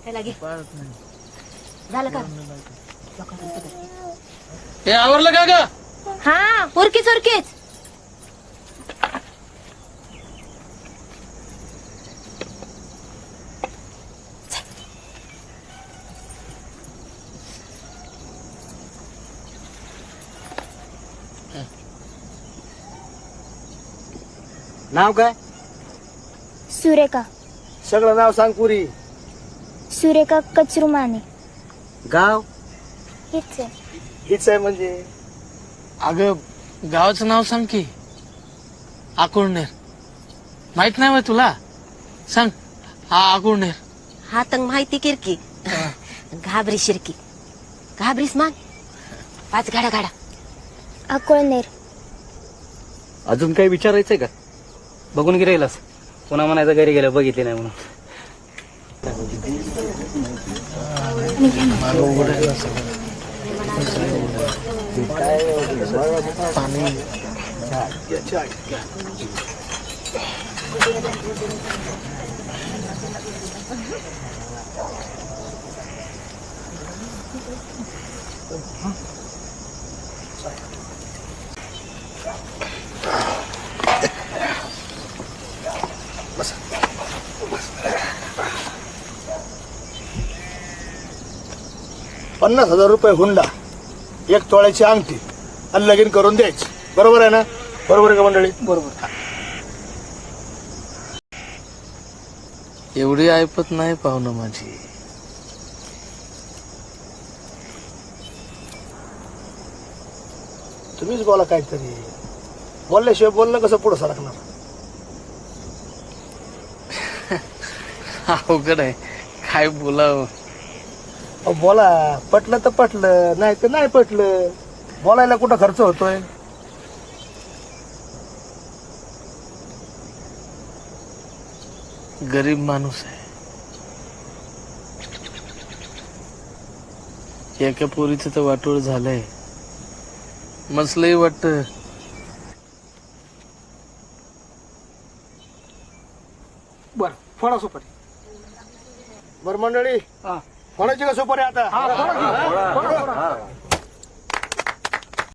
त्याला घे झालं का हे आवरलं का ग? हा उरकीच उरकीच नाव काय? सुरेखा सगळं नाव सांग पुरी. सुरेखा कचरुमाने. गाव हेच आहे. हीच आहे म्हणजे? अगं गावाचं नाव सांग की. आकुर्णेर माहित नाही होय तुला? सांग. हा आकुर्णेर. हा तंग माहिती किरकी घाबरी शिरकी घाबरीस मान 5 गाडा गाडा अकोळनेर. अजून काही विचारायचंय का? बघून गिरायलास पुन्हा म्हणायचं घरी गेलं बघितले नाही म्हणून. ₹50,000 हुंडा, 1 तोळ्याची अंगठी आणि लगीन करून द्यायची. बरोबर आहे ना? बरोबर आहे का मंडळी? बरोबर. एवढी ऐपत नाही पाहुणं माझी. तुम्हीच बोला काहीतरी. बोलल्याशिवाय बोलणं कसं पुढे सरकणार? अवघड आहे काय बोलावं. अहो बोला. पटलं तर पटलं, नाही तर नाही पटलं. बोलायला कुठं खर्च होतोय? गरीब माणूस आहे. एका पोरीचं तर वाटोळ झालंय. मसलंही वाटत. बर फोडा सुपारी. बर मंडळी फोडायची का सुपारी आता?